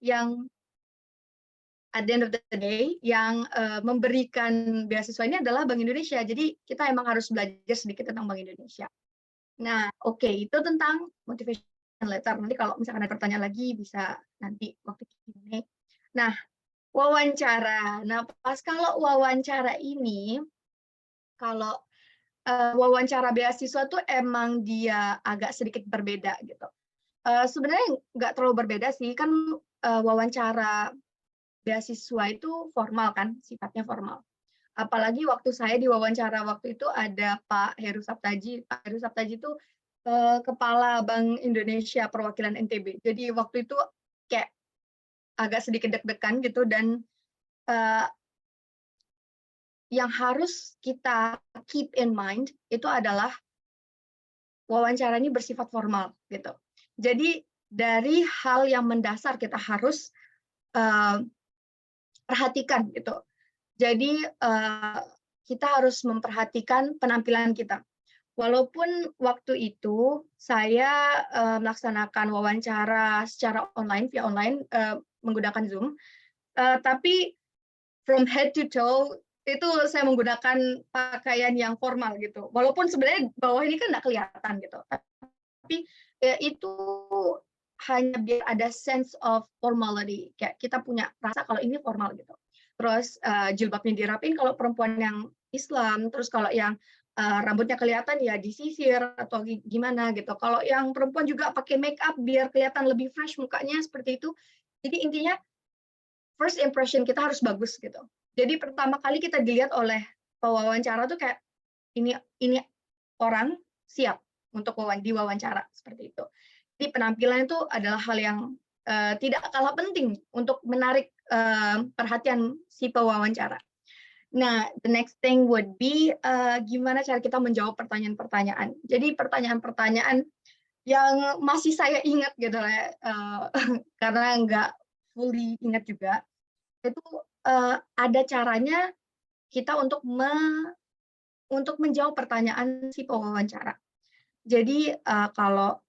yang at the end of the day yang memberikan beasiswa ini adalah Bank Indonesia. Jadi kita emang harus belajar sedikit tentang Bank Indonesia. Nah, oke, itu tentang motivation letter. Nanti kalau misalkan ada pertanyaan lagi bisa nanti waktu Q&A. Nah, wawancara. Nah, pas kalau wawancara ini, kalau wawancara beasiswa tuh emang dia agak sedikit berbeda gitu. Sebenarnya nggak terlalu berbeda sih, kan wawancara beasiswa itu formal kan, sifatnya formal. Apalagi waktu saya diwawancara waktu itu ada Pak Heru Saptaji. Pak Heru Saptaji itu Kepala Bank Indonesia Perwakilan NTB. Jadi waktu itu kayak agak sedikit deg-degan gitu, dan yang harus kita keep in mind itu adalah wawancara ini bersifat formal gitu. Jadi dari hal yang mendasar kita harus perhatikan gitu. Jadi kita harus memperhatikan penampilan kita. Walaupun waktu itu saya melaksanakan wawancara secara online, via online, menggunakan Zoom, tapi from head to toe itu saya menggunakan pakaian yang formal gitu. Walaupun sebenarnya bawah ini kan nggak kelihatan gitu. Tapi ya itu hanya biar ada sense of formality. Kayak kita punya rasa kalau ini formal gitu. Terus jilbabnya dirapin kalau perempuan yang Islam. Terus kalau yang rambutnya kelihatan ya disisir atau gimana gitu. Kalau yang perempuan juga pakai make up biar kelihatan lebih fresh mukanya seperti itu. Jadi intinya first impression kita harus bagus gitu. Jadi pertama kali kita dilihat oleh pewawancara tuh kayak ini orang siap untuk diwawancara seperti itu. Jadi penampilan itu adalah hal yang tidak kalah penting untuk menarik perhatian si pewawancara. Nah, the next thing would be gimana cara kita menjawab pertanyaan-pertanyaan. Jadi pertanyaan-pertanyaan yang masih saya ingat gitu ya, karena nggak fully ingat juga, itu ada caranya kita untuk menjawab pertanyaan si pewawancara. Jadi kalau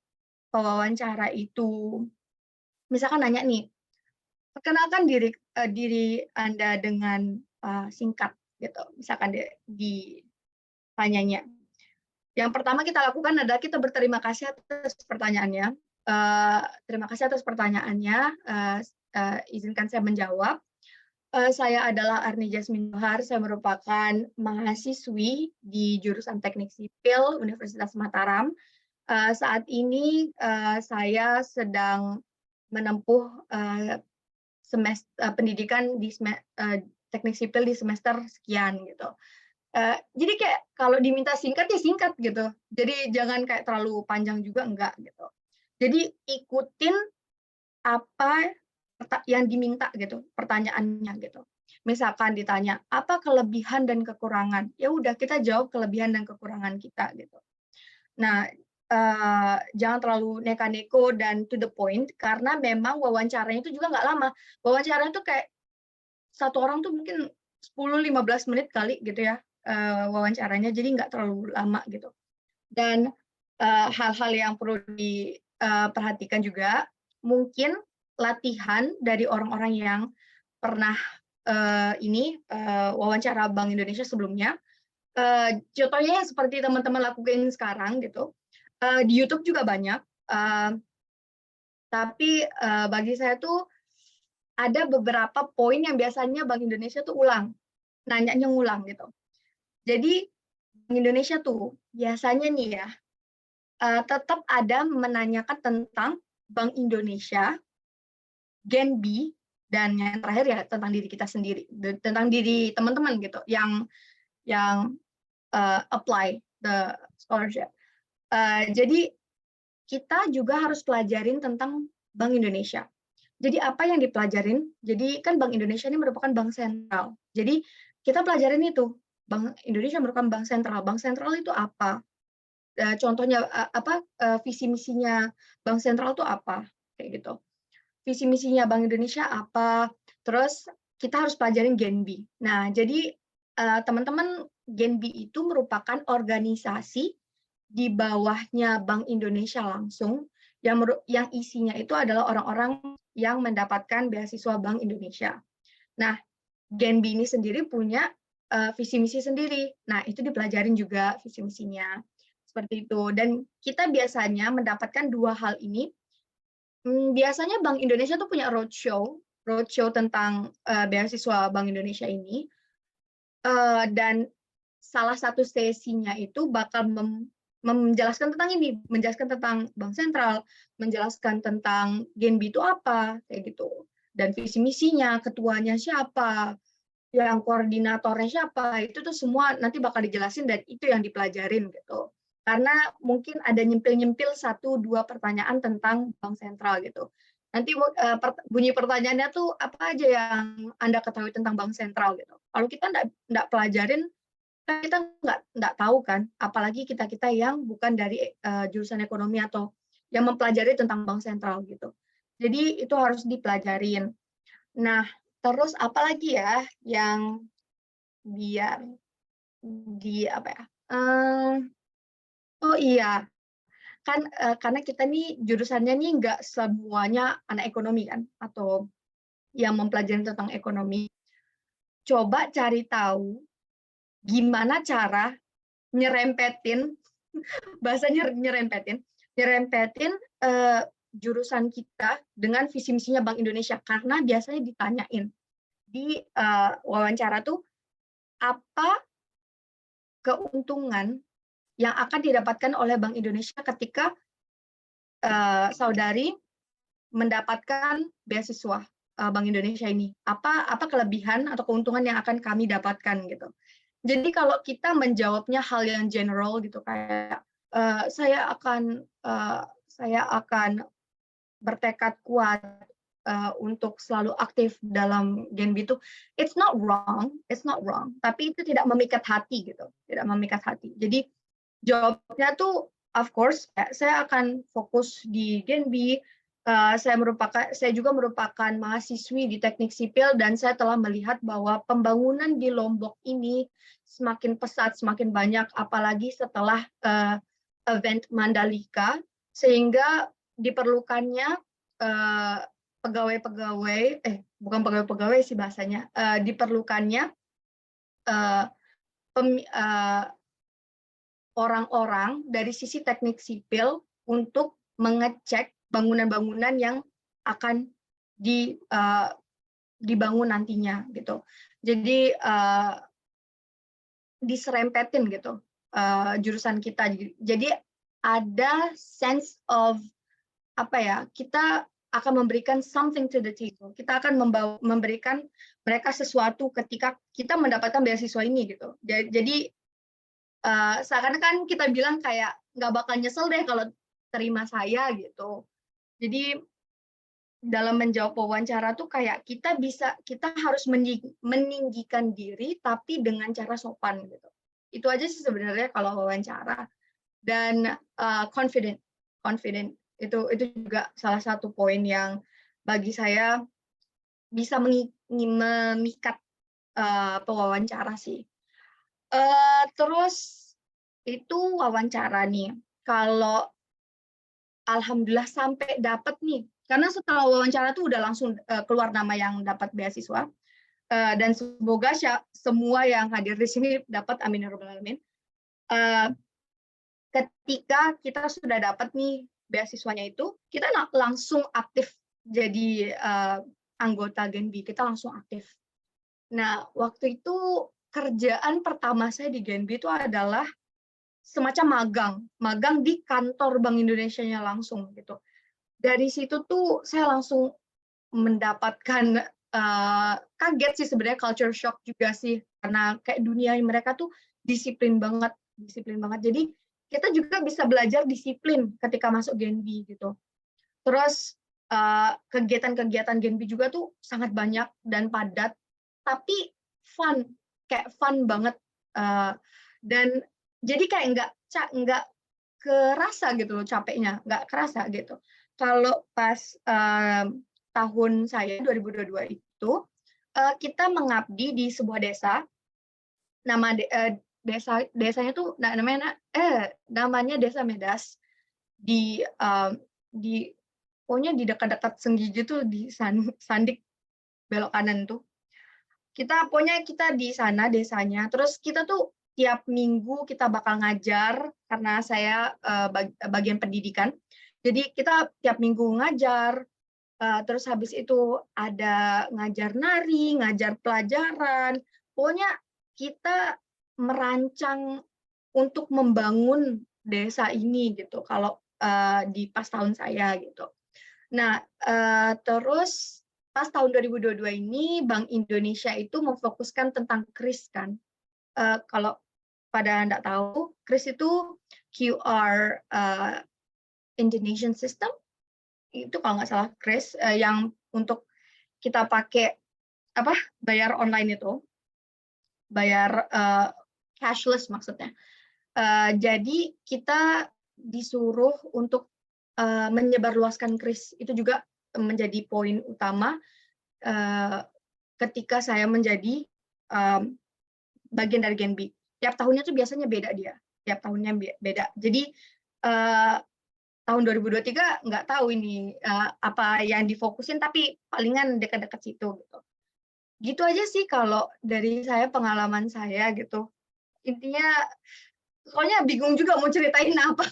pewawancara itu misalkan nanya nih, perkenalkan diri Anda dengan singkat gitu. Misalkan ditanyanya. Yang pertama kita lakukan adalah kita berterima kasih atas pertanyaannya. Terima kasih atas pertanyaannya. Izinkan saya menjawab. Saya adalah Arni Jasmine Johar, saya merupakan mahasiswi di jurusan Teknik Sipil Universitas Mataram. Saat ini saya sedang menempuh pendidikan di Teknik Sipil di semester sekian gitu. Jadi kayak kalau diminta singkat ya singkat gitu. Jadi jangan kayak terlalu panjang juga enggak gitu. Jadi ikutin apa yang diminta gitu, pertanyaannya gitu. Misalkan ditanya, apa kelebihan dan kekurangan? Ya udah kita jawab kelebihan dan kekurangan kita gitu. Nah, jangan terlalu neka-neko dan to the point, karena memang wawancaranya itu juga nggak lama. Wawancaranya itu kayak satu orang tuh mungkin 10-15 menit kali gitu ya, wawancaranya, jadi nggak terlalu lama gitu. Dan hal-hal yang perlu diperhatikan juga, mungkin latihan dari orang-orang yang pernah wawancara Bank Indonesia sebelumnya. Contohnya seperti teman-teman lakukan sekarang gitu. Di YouTube juga banyak, tapi bagi saya tuh ada beberapa poin yang biasanya Bank Indonesia tuh nanyanya ngulang gitu. Jadi Bank Indonesia tuh biasanya nih ya, tetap ada menanyakan tentang Bank Indonesia, Gen B, dan yang terakhir ya tentang diri kita sendiri, tentang diri teman-teman gitu yang apply the scholarship. Jadi kita juga harus pelajarin tentang Bank Indonesia. Jadi apa yang dipelajarin? Jadi kan Bank Indonesia ini merupakan bank sentral. Jadi kita pelajarin itu, Bank Indonesia merupakan bank sentral. Bank sentral itu apa? Contohnya visi misinya bank sentral itu apa? Kayak gitu. Visi misinya Bank Indonesia apa? Terus kita harus pelajarin Gen B. Nah, jadi teman-teman, Gen B itu merupakan organisasi di bawahnya Bank Indonesia langsung yang isinya itu adalah orang-orang yang mendapatkan beasiswa Bank Indonesia. Nah, Genbi ini sendiri punya visi misi sendiri. Nah, itu dipelajarin juga visi misinya. Seperti itu. Dan kita biasanya mendapatkan dua hal ini. Biasanya Bank Indonesia tuh punya roadshow tentang beasiswa Bank Indonesia ini. Dan salah satu sesinya itu bakal menjelaskan tentang ini, menjelaskan tentang Bank Sentral, menjelaskan tentang Genbi itu apa, kayak gitu. Dan visi misinya, ketuanya siapa, yang koordinatornya siapa, itu tuh semua nanti bakal dijelasin dan itu yang dipelajarin gitu. Karena mungkin ada nyempil-nyempil 1-2 pertanyaan tentang Bank Sentral gitu. Nanti bunyi pertanyaannya tuh apa aja yang Anda ketahui tentang Bank Sentral gitu. Kalau kita nggak pelajarin, kan kita nggak tahu kan, apalagi kita yang bukan dari jurusan ekonomi atau yang mempelajari tentang Bank Sentral gitu. Jadi itu harus dipelajarin. Nah, terus apalagi ya yang biar di apa ya? Oh iya, kan karena kita nih jurusannya nih nggak semuanya anak ekonomi kan, atau yang mempelajari tentang ekonomi. Coba cari tahu gimana cara nyerempetin bahasanya nyerempetin jurusan kita dengan visi misinya Bank Indonesia, karena biasanya ditanyain di wawancara tuh apa keuntungan yang akan didapatkan oleh Bank Indonesia ketika saudari mendapatkan beasiswa Bank Indonesia ini. Apa kelebihan atau keuntungan yang akan kami dapatkan gitu. Jadi kalau kita menjawabnya hal yang general gitu, kayak saya akan bertekad kuat untuk selalu aktif dalam Genbi itu, it's not wrong, tapi itu tidak memikat hati gitu, tidak memikat hati. Jadi jawabnya tuh, of course, saya akan fokus di Genbi. Saya juga merupakan mahasiswi di teknik sipil dan saya telah melihat bahwa pembangunan di Lombok ini semakin pesat, semakin banyak, apalagi setelah event Mandalika, sehingga diperlukannya bukan pegawai-pegawai sih bahasanya, diperlukannya orang-orang dari sisi teknik sipil untuk mengecek bangunan-bangunan yang akan dibangun nantinya gitu. Jadi diserempetin gitu jurusan kita. Jadi ada sense of apa ya, kita akan memberikan something to the table. Kita akan memberikan mereka sesuatu ketika kita mendapatkan beasiswa ini gitu. Jadi seakan-akan kita bilang kayak nggak bakal nyesel deh kalau terima saya gitu. Jadi dalam menjawab wawancara tuh kayak kita harus meninggikan diri tapi dengan cara sopan gitu. Itu aja sih sebenarnya kalau wawancara. Dan confident itu juga salah satu poin yang bagi saya bisa memikat pewawancara sih. Terus itu wawancara nih. Kalau alhamdulillah sampai dapat nih, karena setelah wawancara tuh udah langsung keluar nama yang dapat beasiswa. Dan semoga semua yang hadir di sini dapat, amin ya rabbal alamin. Ketika kita sudah dapat nih beasiswanya itu, kita langsung aktif jadi anggota Genbi, kita langsung aktif. Nah, waktu itu kerjaan pertama saya di Genbi itu adalah semacam magang di kantor Bank Indonesia-nya langsung gitu. Dari situ tuh saya langsung mendapatkan kaget sih sebenarnya, culture shock juga sih, karena kayak dunia mereka tuh disiplin banget. Jadi kita juga bisa belajar disiplin ketika masuk Genbi gitu. Terus kegiatan-kegiatan Genbi juga tuh sangat banyak dan padat, tapi kayak fun banget. Dan jadi kayak nggak kerasa gitu loh capeknya, nggak kerasa gitu. Kalau pas tahun saya 2022 itu, kita mengabdi di sebuah desa. Nama desanya tuh namanya Desa Medas di pokoknya di dekat-dekat Senggigi tuh di Sandik belok kanan tuh. Pokoknya kita di sana desanya, terus kita tuh tiap minggu kita bakal ngajar karena saya bagian pendidikan. Jadi kita tiap minggu ngajar, terus habis itu ada ngajar nari, ngajar pelajaran. Pokoknya kita merancang untuk membangun desa ini gitu. Kalau di pas tahun saya gitu. Nah, terus pas tahun 2022 ini Bank Indonesia itu memfokuskan tentang KRIS kan. Kalau pada Anda tahu, KRIS itu QR Indonesian System, itu kalau nggak salah KRIS yang untuk kita pakai bayar online itu, bayar cashless maksudnya. Jadi kita disuruh untuk menyebarluaskan KRIS, itu juga menjadi poin utama ketika saya menjadi bagian dari Genbi. Tiap tahunnya tuh biasanya beda dia, tiap tahunnya beda. Jadi tahun 2023 nggak tahu ini apa yang difokusin, tapi palingan dekat-dekat situ gitu. Gitu aja sih kalau dari saya, pengalaman saya gitu. Intinya, pokoknya bingung juga mau ceritain apa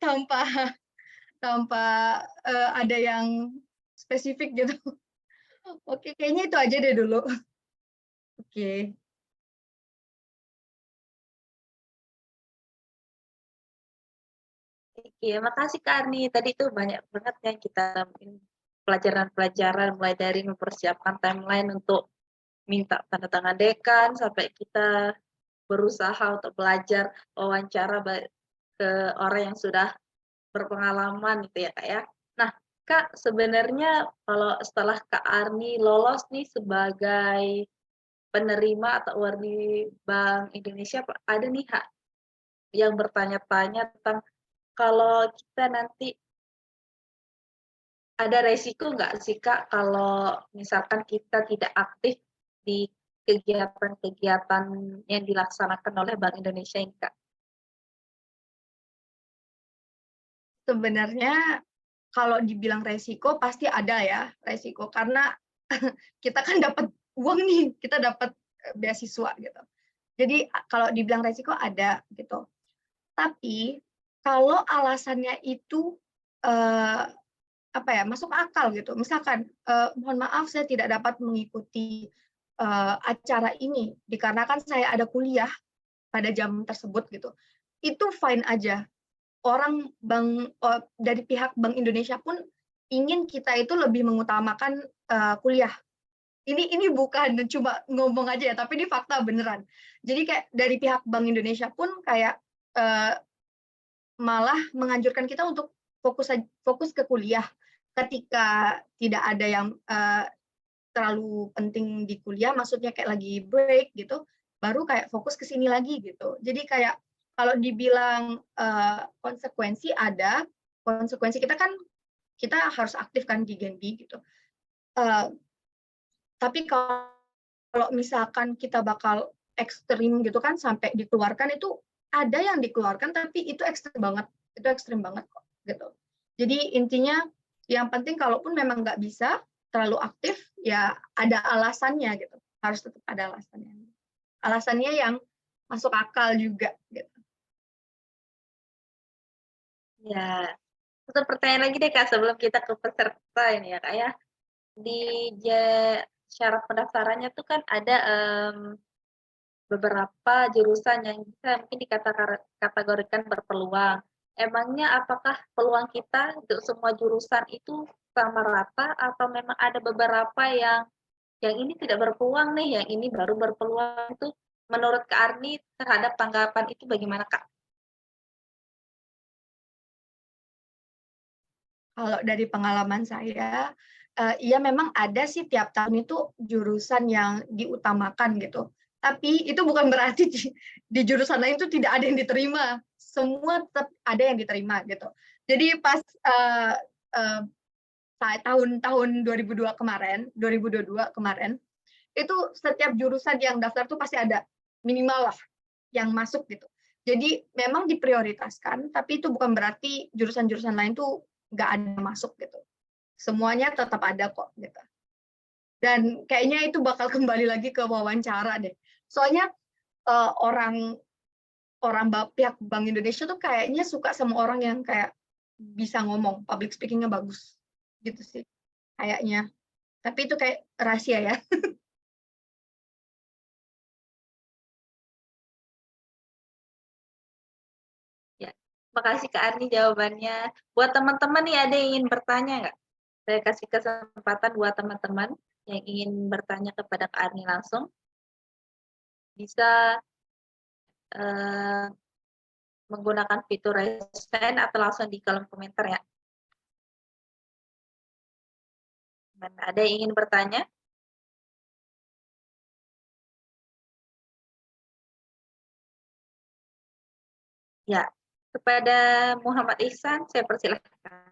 tanpa ada yang spesifik gitu. Oke, kayaknya itu aja deh dulu. Oke. Oke, makasih Kak Arni. Tadi tuh banyak banget yang kita pelajaran-pelajaran mulai dari mempersiapkan timeline untuk minta tanda tangan dekan sampai kita berusaha untuk belajar wawancara ke orang yang sudah berpengalaman gitu ya Kak ya. Nah Kak, sebenarnya kalau setelah Kak Arni lolos nih sebagai penerima atau awardee Bank Indonesia, ada nih Kak yang bertanya-tanya tentang kalau kita nanti ada resiko nggak sih Kak kalau misalkan kita tidak aktif di kegiatan-kegiatan yang dilaksanakan oleh Bank Indonesia ini Kak? Sebenarnya kalau dibilang resiko pasti ada ya resiko, karena kita kan dapat uang nih, kita dapat beasiswa gitu. Jadi kalau dibilang resiko ada gitu. Tapi kalau alasannya itu masuk akal gitu. Misalkan mohon maaf saya tidak dapat mengikuti acara ini dikarenakan saya ada kuliah pada jam tersebut gitu. Itu fine aja. Orang dari pihak Bank Indonesia pun ingin kita itu lebih mengutamakan kuliah. Ini bukan cuma ngomong aja ya, tapi ini fakta beneran. Jadi kayak dari pihak Bank Indonesia pun kayak malah menganjurkan kita untuk fokus ke kuliah. Ketika tidak ada yang terlalu penting di kuliah, maksudnya kayak lagi break gitu, baru kayak fokus ke sini lagi gitu. Jadi kayak kalau dibilang konsekuensi ada, konsekuensi kita harus aktif kan di Genbi gitu. Tapi kalau misalkan kita bakal ekstrim gitu kan sampai dikeluarkan, itu ada yang dikeluarkan tapi itu ekstrim banget kok gitu. Jadi intinya yang penting kalaupun memang nggak bisa terlalu aktif, ya ada alasannya gitu, harus tetap ada alasannya yang masuk akal juga gitu. Ya, satu pertanyaan lagi deh Kak sebelum kita ke peserta ini ya Kak ya. Di syarat pendaftarannya tuh kan ada beberapa jurusan yang bisa mungkin dikategorikan berpeluang. Emangnya apakah peluang kita untuk semua jurusan itu sama rata atau memang ada beberapa yang ini tidak berpeluang nih, yang ini baru berpeluang itu menurut Kak Arni terhadap tanggapan itu bagaimana Kak? Kalau dari pengalaman saya, iya memang ada sih tiap tahun itu jurusan yang diutamakan gitu. Tapi itu bukan berarti di jurusan lain itu tidak ada yang diterima. Semua tetap ada yang diterima gitu. Jadi pas tahun 2022 kemarin, itu setiap jurusan yang daftar tuh pasti ada minimal lah yang masuk gitu. Jadi memang diprioritaskan, tapi itu bukan berarti jurusan-jurusan lain tuh nggak ada masuk gitu. Semuanya tetap ada kok gitu. Dan kayaknya itu bakal kembali lagi ke wawancara deh. Soalnya orang pihak Bank Indonesia tuh kayaknya suka sama orang yang kayak bisa ngomong, public speaking-nya bagus gitu sih kayaknya. Tapi itu kayak rahasia ya. Ya, makasih Kak Arni jawabannya. Buat teman-teman nih ada yang ingin bertanya nggak? Saya kasih kesempatan buat teman-teman yang ingin bertanya kepada Kak Arni langsung. Bisa menggunakan fitur raise hand atau langsung di kolom komentar ya. Ada yang ingin bertanya? Ya, kepada Muhammad Ihsan saya persilahkan.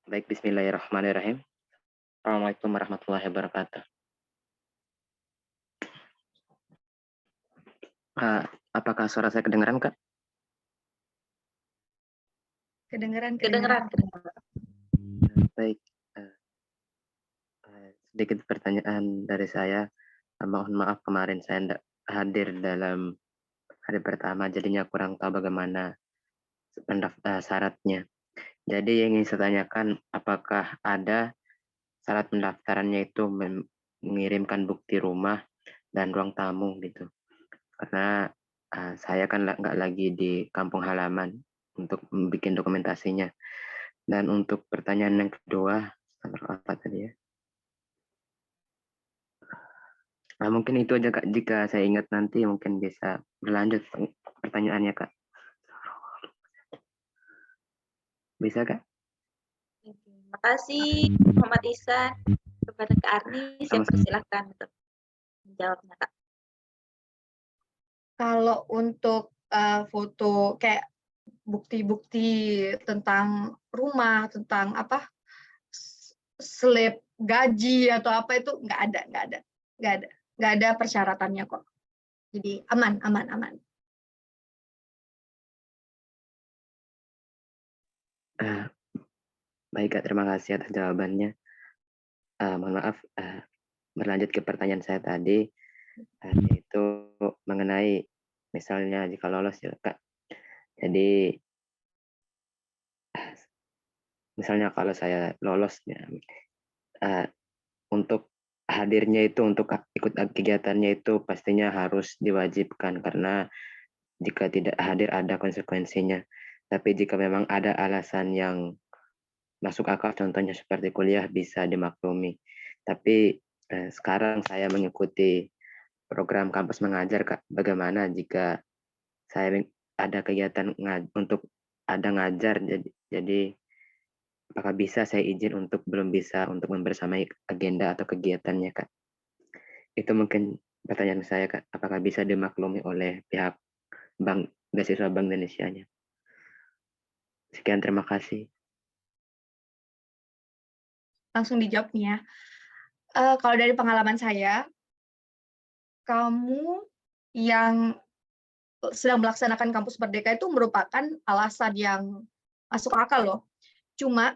Baik, bismillahirrahmanirrahim. Assalamualaikum warahmatullahi wabarakatuh. Apakah suara saya kedengaran, Kak? Kedengeran. Baik. Sedikit pertanyaan dari saya. Mohon maaf kemarin saya tidak hadir dalam hari pertama, jadinya kurang tahu bagaimana syaratnya. Jadi yang ingin saya tanyakan, apakah ada syarat pendaftarannya itu mengirimkan bukti rumah dan ruang tamu gitu? Karena saya kan nggak lagi di kampung halaman untuk bikin dokumentasinya. Dan untuk pertanyaan yang kedua, apa tadi ya? Mungkin itu aja Kak, jika saya ingat nanti mungkin bisa berlanjut pertanyaannya Kak. Bisa Kak? Terima kasih Muhammad Ihsan. Kepada Kak Arni saya persilahkan untuk menjawabnya Kak. Kalau untuk foto kayak bukti-bukti tentang rumah, tentang apa slip gaji atau apa itu nggak ada persyaratannya kok. Jadi aman. Baik Kak, terima kasih atas jawabannya. Mohon maaf, berlanjut ke pertanyaan saya tadi, yaitu mengenai misalnya jika lolos ya Kak. Jadi misalnya kalau saya lolos ya, untuk hadirnya itu untuk ikut kegiatannya itu pastinya harus diwajibkan karena jika tidak hadir ada konsekuensinya. Tapi jika memang ada alasan yang masuk akal, contohnya seperti kuliah, bisa dimaklumi. Tapi sekarang saya mengikuti program kampus mengajar, Kak. Bagaimana jika saya ada kegiatan untuk ada ngajar, jadi apakah bisa saya izin untuk belum bisa untuk membersamai agenda atau kegiatannya, Kak? Itu mungkin pertanyaan saya, Kak. Apakah bisa dimaklumi oleh pihak Bank Beasiswa Bank Indonesia-nya? Sekian, terima kasih. Langsung dijawab nih ya. Kalau dari pengalaman saya, kamu yang sedang melaksanakan kampus merdeka itu merupakan alasan yang masuk akal loh. Cuma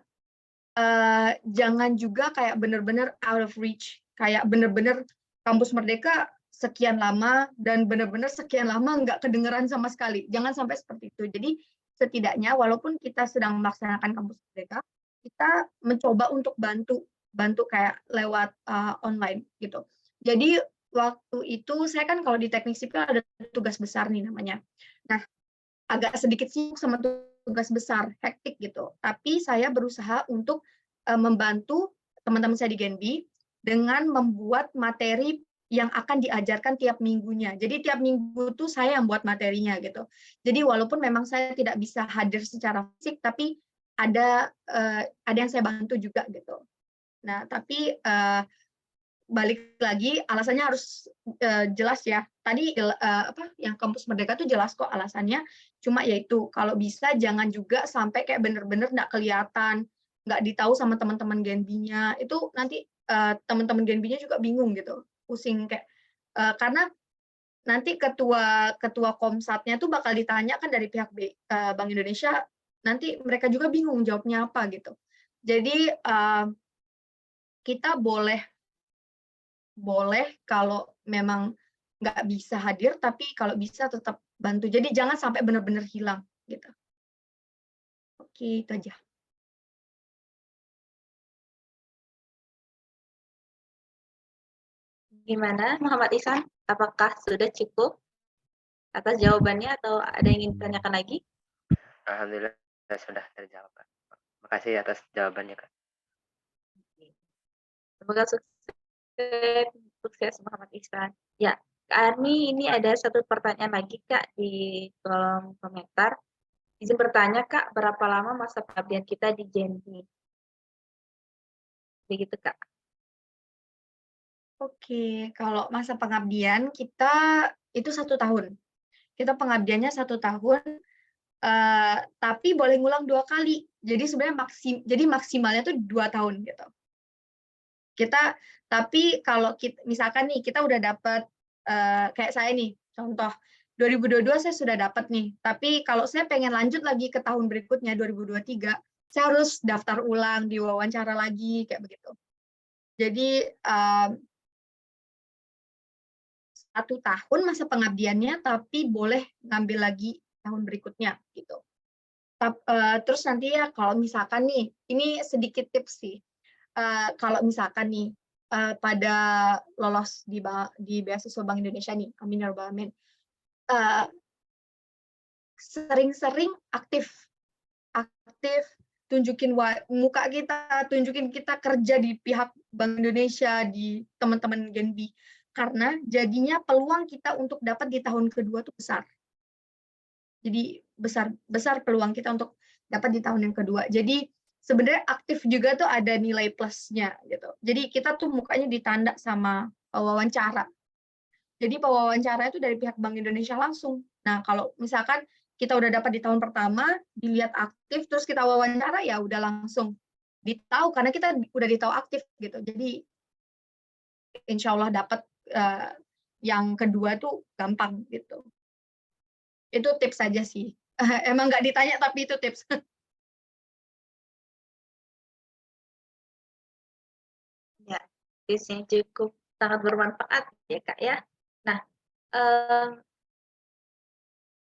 jangan juga kayak benar-benar out of reach, kayak benar-benar kampus merdeka sekian lama dan benar-benar sekian lama nggak kedengeran sama sekali. Jangan sampai seperti itu. Jadi setidaknya walaupun kita sedang melaksanakan kampus merdeka, kita mencoba untuk bantu kayak lewat online gitu. Jadi waktu itu saya kan kalau di teknik sipil ada tugas besar nih namanya. Nah, agak sedikit sibuk sama tugas besar, hektik gitu. Tapi saya berusaha untuk membantu teman-teman saya di Genbi dengan membuat materi yang akan diajarkan tiap minggunya. Jadi tiap minggu tuh saya yang buat materinya gitu. Jadi walaupun memang saya tidak bisa hadir secara fisik, tapi ada yang saya bantu juga gitu. Nah, tapi balik lagi alasannya harus jelas ya. Tadi yang kampus merdeka tuh jelas kok alasannya. Cuma yaitu kalau bisa jangan juga sampai kayak bener-bener nggak kelihatan, nggak ditahu sama teman-teman Genbinya. Itu nanti teman-teman Genbinya juga bingung gitu, pusing kayak Karena nanti ketua Komsatnya tuh bakal ditanyakan dari pihak Bank Indonesia, nanti mereka juga bingung jawabnya apa gitu. Jadi kita boleh kalau memang nggak bisa hadir, tapi kalau bisa tetap bantu. Jadi jangan sampai benar-benar hilang gitu. Oke, itu aja. Gimana Muhammad Ihsan? Apakah sudah cukup atas jawabannya atau ada yang ingin ditanyakan lagi? Alhamdulillah sudah terjawab, Kak. Makasih atas jawabannya, Kak. Semoga sukses Muhammad Ihsan. Ya, Kak Arni, ini ada satu pertanyaan lagi Kak di kolom komentar. Izin bertanya Kak, berapa lama masa pengabdian kita di Genbi? Begitu Kak. Oke, kalau masa pengabdian kita itu 1 tahun. Kita pengabdiannya 1 tahun, tapi boleh ngulang 2 kali. Jadi sebenarnya maksimalnya tuh 2 tahun gitu. Tapi kalau misalkan nih kita udah dapat, kayak saya nih, contoh 2022 saya sudah dapat nih, tapi kalau saya pengen lanjut lagi ke tahun berikutnya 2023, saya harus daftar ulang, diwawancara lagi, kayak begitu. Jadi, 1 tahun masa pengabdiannya, tapi boleh ngambil lagi tahun berikutnya, gitu. Terus nanti ya kalau misalkan nih, ini sedikit tips sih, kalau misalkan nih, pada lolos di beasiswa Bank Indonesia nih, amin ya rabbal alamin, sering-sering aktif, tunjukin muka kita, tunjukin kita kerja di pihak Bank Indonesia, di teman-teman Genbi, karena jadinya peluang kita untuk dapat di tahun kedua tuh besar. Jadi besar peluang kita untuk dapat di tahun yang kedua. Jadi sebenarnya aktif juga tuh ada nilai plusnya gitu. Jadi kita tuh mukanya ditanda sama wawancara. Jadi pewawancara itu dari pihak Bank Indonesia langsung. Nah, kalau misalkan kita udah dapat di tahun pertama, dilihat aktif, terus kita wawancara, ya udah langsung ditahu karena kita udah ditahu aktif gitu. Jadi insya Allah dapat yang kedua tuh gampang gitu. Itu tips saja sih. Emang nggak ditanya tapi itu tips. Ya, tipsnya cukup sangat bermanfaat ya Kak ya. Nah,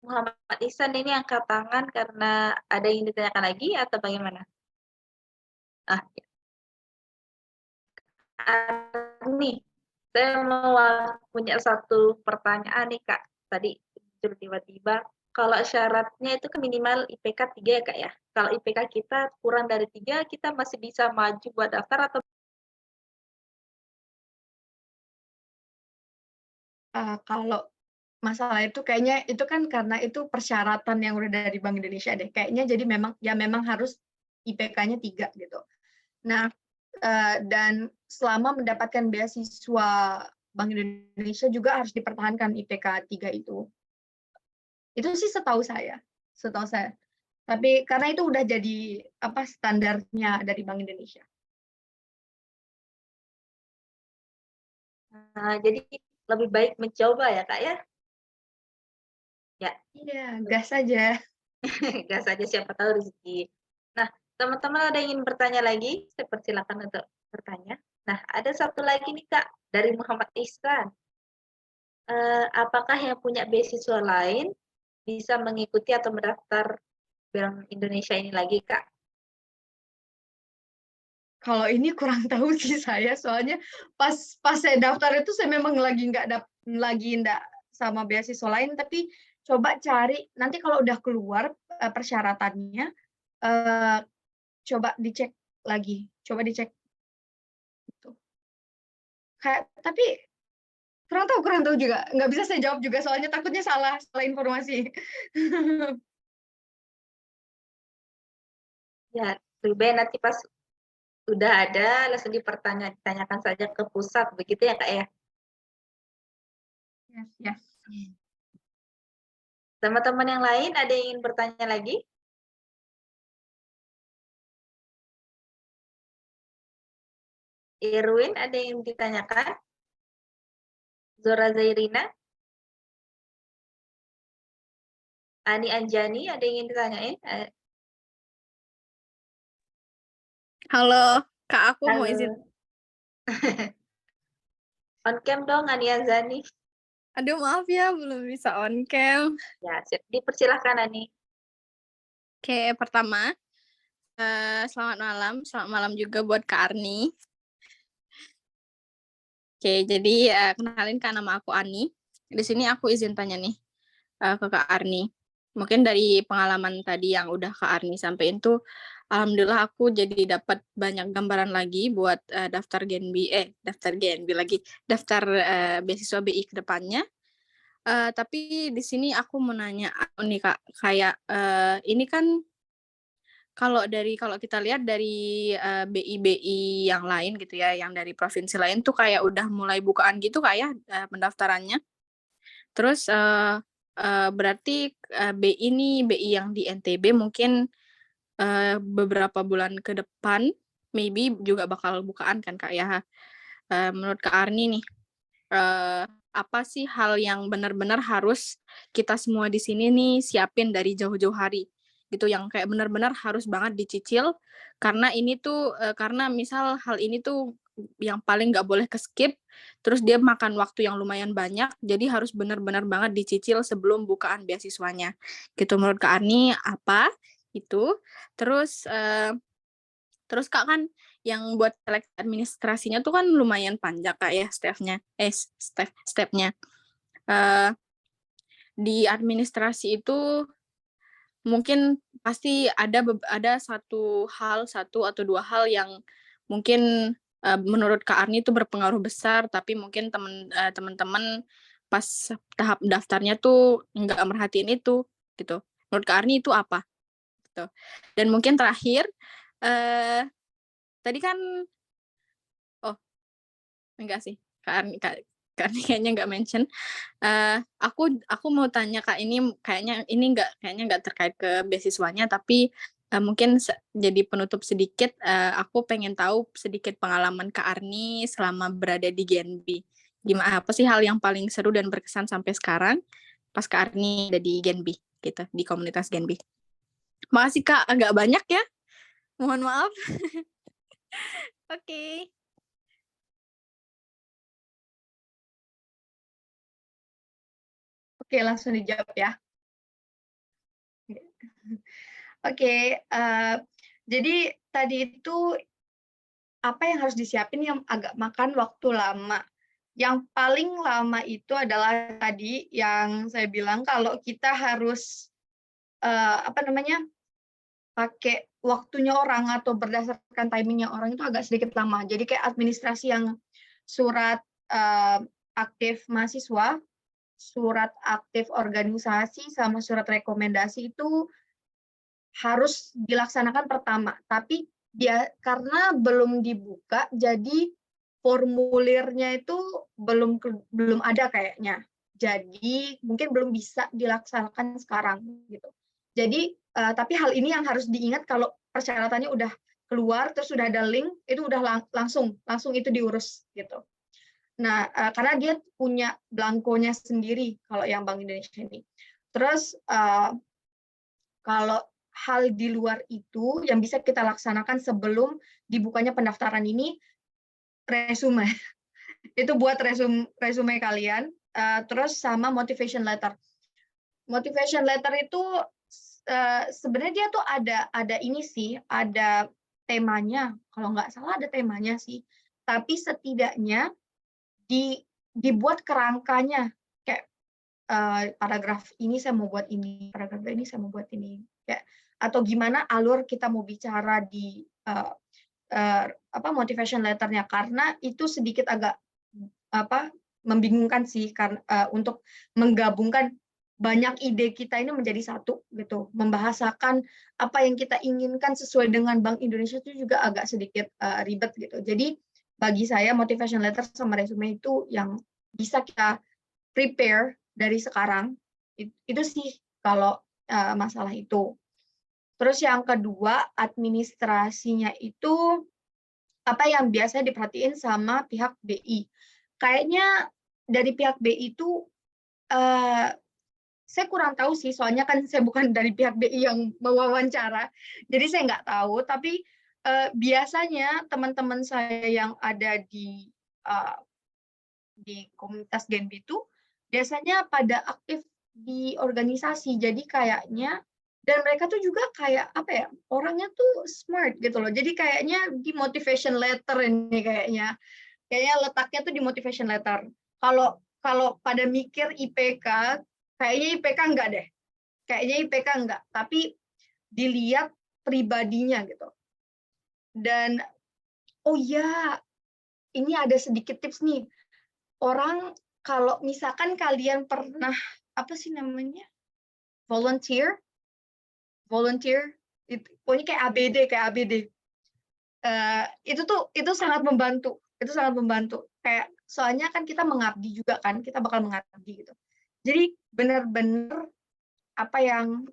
Muhammad Ihsan ini angkat tangan karena ada yang ditanyakan lagi atau bagaimana? Ah, Arni, saya mau punya satu pertanyaan nih Kak. Tadi muncul tiba-tiba, kalau syaratnya itu kan minimal IPK 3 ya Kak ya. Kalau IPK kita kurang dari 3, kita masih bisa maju buat daftar atau Kalau masalah itu kayaknya itu kan karena itu persyaratan yang udah dari Bank Indonesia deh. Kayaknya jadi memang harus IPK-nya 3 gitu. Nah, dan selama mendapatkan beasiswa Bank Indonesia juga harus dipertahankan IPK 3 itu. Itu sih setahu saya. Tapi karena itu udah jadi standarnya dari Bank Indonesia. jadi lebih baik mencoba ya Kak ya. Ya, Iya, gas aja. gas saja siapa tahu rezeki. Nah, teman-teman ada yang ingin bertanya lagi? Saya persilakan untuk bertanya. Nah, ada satu lagi nih Kak dari Muhammad Ihsan. Apakah yang punya beasiswa lain bisa mengikuti atau mendaftar Bank Indonesia ini lagi, Kak? Kalau ini kurang tahu sih saya, soalnya pas saya daftar itu saya memang lagi nggak sama beasiswa lain, tapi coba cari nanti kalau udah keluar persyaratannya, coba dicek lagi, gitu. Tapi kurang tahu juga, nggak bisa saya jawab juga soalnya takutnya salah informasi. Ya, lebih baik nanti pas udah ada langsung ditanyakan saja ke pusat, begitu ya Kak ya? Yes. Teman-teman yang lain ada yang ingin bertanya lagi? Irwin, ada yang ditanyakan? Zora Zairina, Ani Anjani, ada yang ingin ditanyain? Halo, Kak, aku mau Halo. izin. On cam dong, Ani Anjani. Aduh, maaf ya, belum bisa on cam. Ya, dipersilahkan Ani. Oke, pertama, selamat malam juga buat Kak Arni. Oke, jadi kenalin Kak, nama aku Ani. Di sini aku izin tanya nih ke Kak Arni. Mungkin dari pengalaman tadi yang udah Kak Arni sampaikan tuh, alhamdulillah aku jadi dapat banyak gambaran lagi buat daftar beasiswa BI ke depannya. Tapi di sini aku mau nanya nih Kak, kayak ini kan kalau kita lihat dari BI-BI yang lain gitu ya, yang dari provinsi lain tuh kayak udah mulai bukaan gitu Kak ya pendaftarannya. Terus berarti BI yang di NTB mungkin beberapa bulan ke depan maybe juga bakal bukaan kan Kak ya. Menurut Kak Arni nih, apa sih hal yang benar-benar harus kita semua di sini nih siapin dari jauh-jauh hari gitu, yang kayak benar-benar harus banget dicicil karena ini tuh karena misal hal ini tuh yang paling nggak boleh ke-skip, terus dia makan waktu yang lumayan banyak, jadi harus benar-benar banget dicicil sebelum bukaan beasiswanya. Gitu menurut Kak Arni apa itu? Terus Kak kan yang buat seleksi administrasinya tuh kan lumayan panjang Kak ya step-nya. Di administrasi itu mungkin pasti ada satu atau dua hal yang mungkin menurut Kak Arni itu berpengaruh besar, tapi mungkin teman-teman pas tahap daftarnya tuh nggak merhatiin itu gitu. Menurut Kak Arni itu apa? Gitu. Dan mungkin terakhir tadi kan enggak sih, Kak Arni kayaknya nggak mention. Aku mau tanya Kak, ini kayaknya nggak terkait ke beasiswanya, tapi mungkin jadi penutup sedikit, aku pengen tahu sedikit pengalaman Kak Arni selama berada di Genbi. Apa sih hal yang paling seru dan berkesan sampai sekarang pas Kak Arni ada di Genbi gitu, di komunitas Genbi. Makasih Kak, agak banyak ya. Mohon maaf. Oke. Oke, langsung dijawab ya. Oke, jadi tadi itu apa yang harus disiapin yang agak makan waktu lama. Yang paling lama itu adalah tadi yang saya bilang kalau kita harus pakai waktunya orang atau berdasarkan timingnya orang itu agak sedikit lama. Jadi kayak administrasi yang surat aktif mahasiswa, surat aktif organisasi, sama surat rekomendasi itu harus dilaksanakan pertama. Tapi karena belum dibuka, jadi formulirnya itu belum ada kayaknya. Jadi mungkin belum bisa dilaksanakan sekarang gitu. Jadi tapi hal ini yang harus diingat kalau persyaratannya udah keluar terus sudah ada link itu udah langsung itu diurus gitu. Nah, karena dia punya blankonya sendiri kalau yang Bank Indonesia ini. Terus kalau hal di luar itu yang bisa kita laksanakan sebelum dibukanya pendaftaran ini resume. Itu buat resume kalian, terus sama motivation letter. Motivation letter itu sebenarnya dia tuh ada ini sih, ada temanya. Kalau nggak salah ada temanya sih. Tapi setidaknya dibuat kerangkanya kayak paragraf ini saya mau buat ini, paragraf ini saya mau buat ini, kayak atau gimana alur kita mau bicara di motivation letternya, karena itu sedikit agak membingungkan sih karena untuk menggabungkan banyak ide kita ini menjadi satu gitu, membahasakan apa yang kita inginkan sesuai dengan Bank Indonesia itu juga agak sedikit ribet gitu. Jadi bagi saya motivation letter sama resume itu yang bisa kita prepare dari sekarang itu sih kalau masalah itu. Terus yang kedua, administrasinya itu apa yang biasanya diperhatiin sama pihak BI. Kayaknya dari pihak BI itu saya kurang tahu sih, soalnya kan saya bukan dari pihak BI yang mewawancara, jadi saya nggak tahu. Tapi biasanya teman-teman saya yang ada di komunitas Genbi itu biasanya pada aktif di organisasi. Jadi kayaknya, dan mereka tuh juga kayak apa ya, orangnya tuh smart gitu loh. Jadi kayaknya di motivation letter ini kayaknya letaknya tuh di motivation letter. Kalau pada mikir IPK, kayaknya IPK enggak deh. Kayaknya IPK enggak, tapi dilihat pribadinya gitu. Dan oh ya, ini ada sedikit tips nih. Orang kalau misalkan kalian pernah apa sih namanya? Volunteer, itu pokoknya kayak ABD. Itu sangat membantu. Itu sangat membantu. Kayak soalnya kan kita mengabdi juga kan, kita bakal mengabdi gitu. Jadi benar-benar apa yang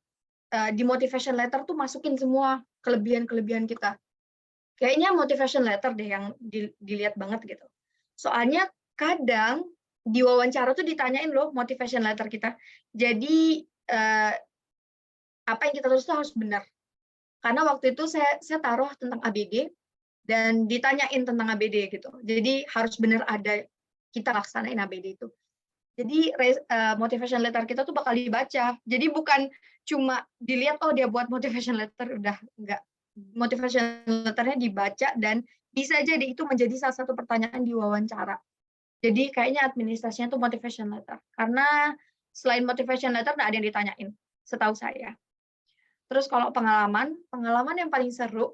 di motivation letter tuh masukin semua kelebihan-kelebihan kita. Kayaknya motivation letter deh yang dilihat banget gitu. Soalnya kadang di wawancara tuh ditanyain loh motivation letter kita. Jadi apa yang kita tulis tuh harus benar. Karena waktu itu saya taruh tentang ABD dan ditanyain tentang ABD gitu. Jadi harus benar ada kita laksanain ABD itu. Jadi motivation letter kita tuh bakal dibaca. Jadi bukan cuma dilihat oh dia buat motivation letter udah enggak. Motivation letternya dibaca dan bisa jadi itu menjadi salah satu pertanyaan di wawancara. Jadi kayaknya administrasinya tuh motivation letter. Karena selain motivation letter nggak ada yang ditanyain, setahu saya. Terus kalau pengalaman yang paling seru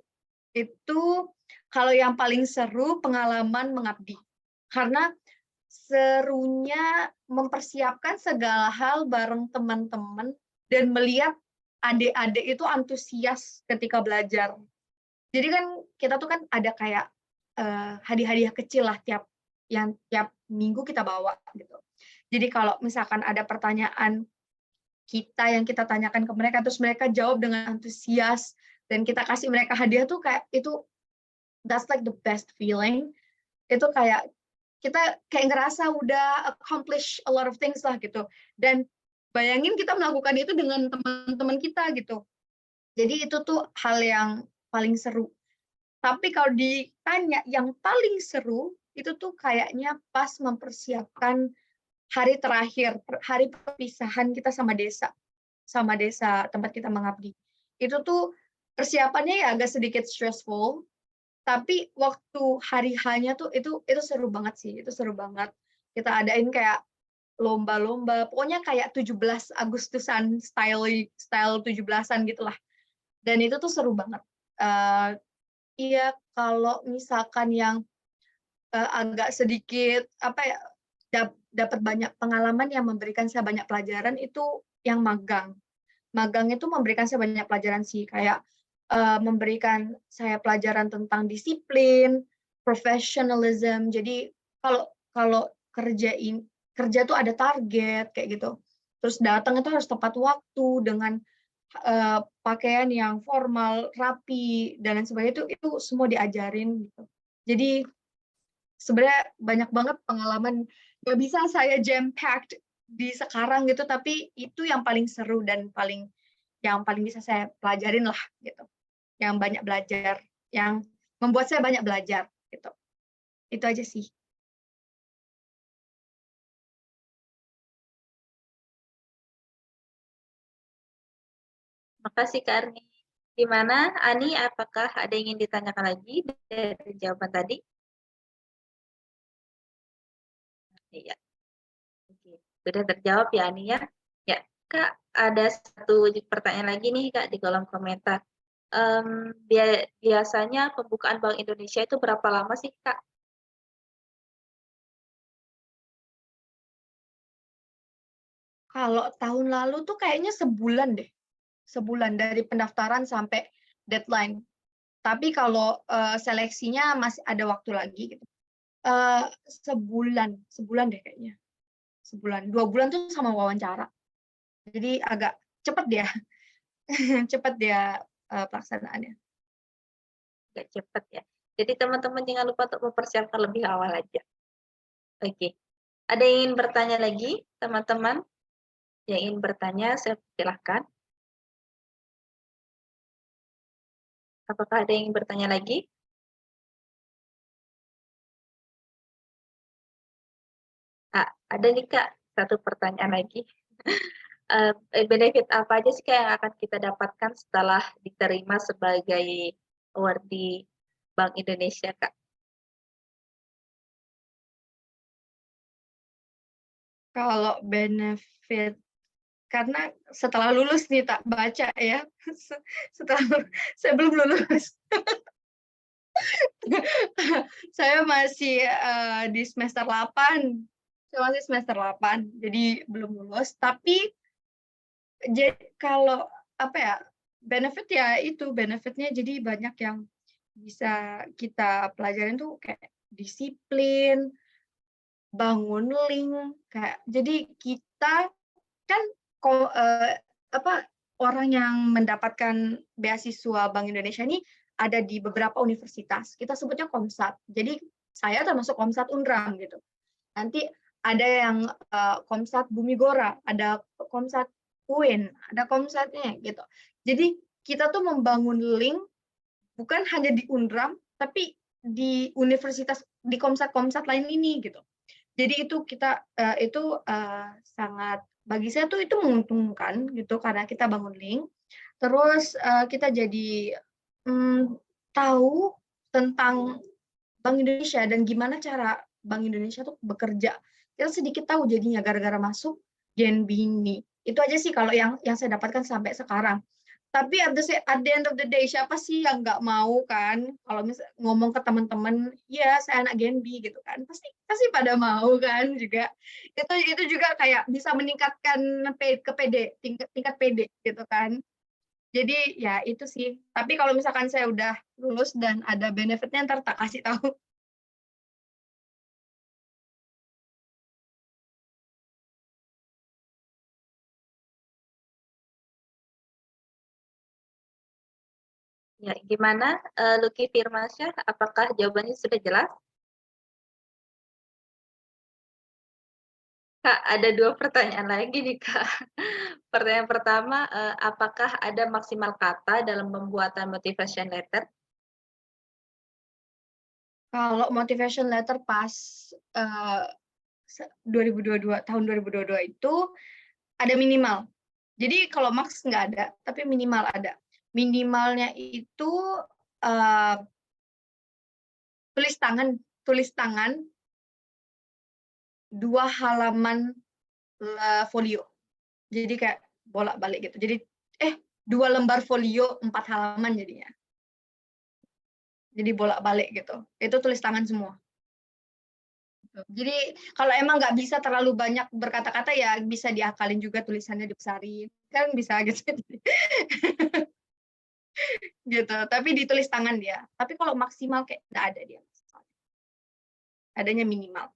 itu kalau yang paling seru pengalaman mengabdi. Karena serunya mempersiapkan segala hal bareng teman-teman dan melihat adik-adik itu antusias ketika belajar. Jadi kan kita tuh kan ada kayak hadiah-hadiah kecil lah tiap minggu kita bawa gitu. Jadi kalau misalkan ada pertanyaan kita yang kita tanyakan ke mereka terus mereka jawab dengan antusias dan kita kasih mereka hadiah tuh kayak itu that's like the best feeling. Itu kayak kita kayak ngerasa udah accomplish a lot of things lah gitu. Dan bayangin kita melakukan itu dengan teman-teman kita gitu. Jadi itu tuh hal yang paling seru. Tapi kalau ditanya yang paling seru itu tuh kayaknya pas mempersiapkan hari terakhir, hari perpisahan kita sama desa tempat kita mengabdi. Itu tuh persiapannya ya agak sedikit stressful, tapi waktu hari H-nya tuh itu seru banget sih, itu seru banget. Kita adain kayak lomba-lomba, pokoknya kayak 17 Agustusan style 17-an gitulah. Dan itu tuh seru banget. Iya, kalau misalkan yang agak sedikit apa ya dapat banyak pengalaman yang memberikan saya banyak pelajaran itu yang magang. Magang itu memberikan saya banyak pelajaran sih, kayak memberikan saya pelajaran tentang disiplin, professionalism. Jadi kalau kerja tuh ada target kayak gitu. Terus datang itu harus tepat waktu dengan pakaian yang formal, rapi dan lain sebagainya itu semua diajarin gitu. Jadi sebenarnya banyak banget pengalaman nggak bisa saya jam packed di sekarang gitu, tapi itu yang paling seru dan yang paling bisa saya pelajarin lah gitu. Yang banyak belajar, yang membuat saya banyak belajar gitu. Itu aja sih. Makasih Kak Arni. Gimana, Ani, apakah ada yang ingin ditanyakan lagi dari jawaban tadi? Iya. Oke. Sudah terjawab ya Ani ya. Ya, Kak, ada satu pertanyaan lagi nih Kak di kolom komentar. Biasanya pembukaan Bank Indonesia itu berapa lama sih Kak? Kalau tahun lalu tuh kayaknya sebulan deh. Sebulan dari pendaftaran sampai deadline. Tapi kalau seleksinya masih ada waktu lagi gitu. Sebulan deh kayaknya. Sebulan, 2 bulan tuh sama wawancara. Jadi agak cepat dia, cepat dia pelaksanaannya. Agak cepat ya. Jadi teman-teman jangan lupa untuk mempersiapkan lebih awal aja. Oke. Ada yang ingin bertanya lagi, teman-teman? Yang ingin bertanya, saya silahkan. Apakah ada yang ingin bertanya lagi? Ada nih Kak, satu pertanyaan lagi. Benefit apa aja sih Kak yang akan kita dapatkan setelah diterima sebagai award di Bank Indonesia, Kak? Kalau benefit, karena setelah lulus nih tak baca ya, setelah saya belum lulus. Saya masih di semester 8. Saya masih semester 8, jadi belum lulus. Tapi kalau apa ya, benefit ya itu, benefitnya jadi banyak yang bisa kita pelajarin tuh kayak disiplin, bangun link, kayak jadi kita kan orang yang mendapatkan beasiswa Bank Indonesia ini ada di beberapa universitas. Kita sebutnya Komsat. Jadi saya termasuk Komsat Unram gitu. Nanti ada yang Komsat Bumi Gora, ada Komsat UIN, ada Komsatnya gitu. Jadi kita tuh membangun link bukan hanya di Unram, tapi di universitas, di Komsat-Komsat lain ini gitu. Jadi itu kita sangat, bagi saya tuh itu menguntungkan gitu karena kita bangun link. Terus kita jadi tahu tentang Bank Indonesia dan gimana cara Bank Indonesia tuh bekerja. Kita sedikit tahu jadinya gara-gara masuk GNB ini. Itu aja sih kalau yang saya dapatkan sampai sekarang. Tapi at the end of the day, siapa sih yang nggak mau kan kalau ngomong ke teman-teman, ya saya anak Genbi gitu kan, pasti pada mau kan juga. Itu juga kayak bisa meningkatkan tingkat PD gitu kan. Jadi ya itu sih. Tapi kalau misalkan saya udah lulus dan ada benefitnya, ntar tak kasih tahu. Ya, gimana Lucky Firmansyah? Apakah jawabannya sudah jelas? Kak, ada 2 pertanyaan lagi nih, Kak. Pertanyaan pertama, apakah ada maksimal kata dalam pembuatan motivation letter? Kalau motivation letter pas 2022, tahun 2022 itu ada minimal. Jadi kalau max nggak ada, tapi minimal ada. Minimalnya itu tulis tangan 2 halaman folio. Jadi kayak bolak-balik gitu. Jadi 2 lembar folio 4 halaman jadinya. Jadi bolak-balik gitu. Itu tulis tangan semua. Jadi kalau emang nggak bisa terlalu banyak berkata-kata ya bisa diakalin juga tulisannya dibesarin. Kan bisa gitu. Gitu. Tapi ditulis tangan dia. Tapi kalau maksimal kayak nggak ada dia. Adanya minimal.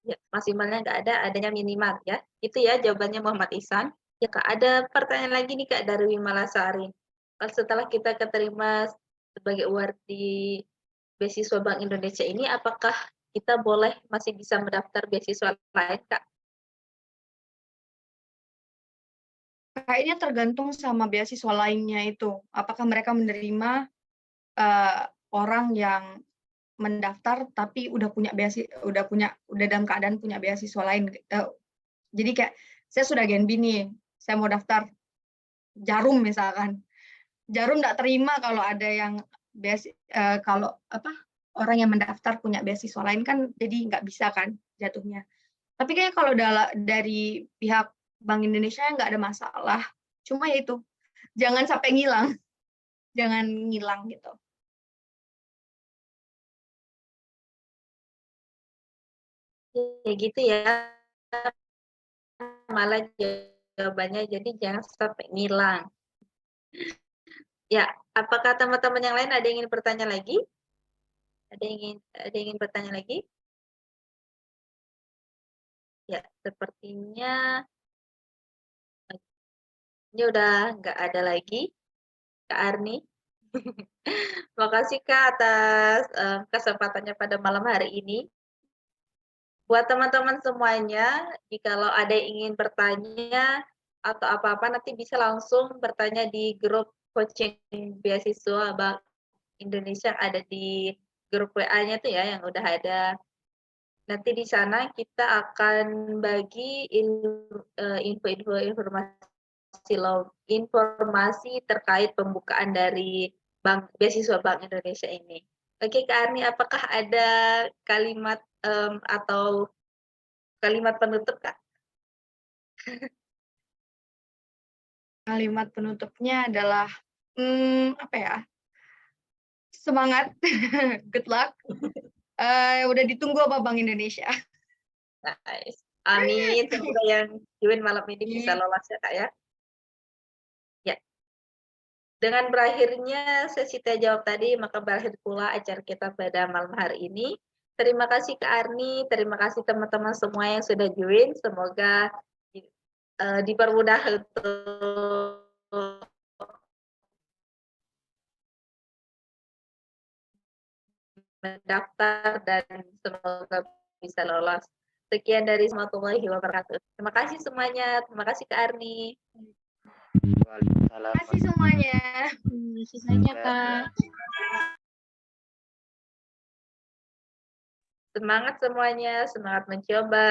Ya, maksimalnya nggak ada, adanya minimal ya. Itu ya jawabannya Muhammad Ihsan. Ya Kak, ada pertanyaan lagi nih Kak dari Wimalasari. Setelah kita keterima sebagai award di beasiswa Bank Indonesia ini, apakah kita masih bisa mendaftar beasiswa lain Kak? Kayaknya tergantung sama beasiswa lainnya itu. Apakah mereka menerima orang yang mendaftar tapi udah dalam keadaan punya beasiswa lain. Jadi kayak saya sudah Genbi nih, saya mau daftar Jarum misalkan. Jarum nggak terima kalau ada yang orang yang mendaftar punya beasiswa lain kan, jadi nggak bisa kan jatuhnya. Tapi kayaknya kalau dari pihak Bank Indonesia nggak ada masalah. Cuma ya itu, jangan sampai ngilang. Jangan ngilang gitu. Ya gitu ya, malah jawabannya jadi jangan sampai ngilang. Ya, apakah teman-teman yang lain ada yang ingin bertanya lagi? Ada yang ingin bertanya lagi? Ya, sepertinya ini udah nggak ada lagi, Kak Arni. Makasih Kak atas kesempatannya pada malam hari ini. Buat teman-teman semuanya, jikalau ada yang ingin bertanya atau apa-apa nanti bisa langsung bertanya di grup coaching beasiswa Bank Indonesia yang ada di grup WA-nya tuh ya yang udah ada. Nanti di sana kita akan bagi informasi terkait pembukaan dari beasiswa Bank Indonesia ini. Oke Kak Arni, apakah ada kalimat atau kalimat penutup Kak? Kalimat penutupnya adalah apa ya? Semangat, good luck. Udah ditunggu apa Bank Indonesia. Nice. Amin. Semoga yang join malam ini bisa lolos ya Kak ya. Ya. Dengan berakhirnya sesi tanya jawab tadi, maka berakhir pula acara kita pada malam hari ini. Terima kasih Kak Arni, terima kasih teman-teman semua yang sudah join. Semoga dipermudah untuk mendaftar dan semoga bisa lolos. Sekian dari warahmatullahi wabarakatuh. Terima kasih semuanya. Terima kasih Kak Arni. Waalaikumsalam. Terima kasih semuanya. Sisanya Kak. Semangat semuanya, semangat mencoba.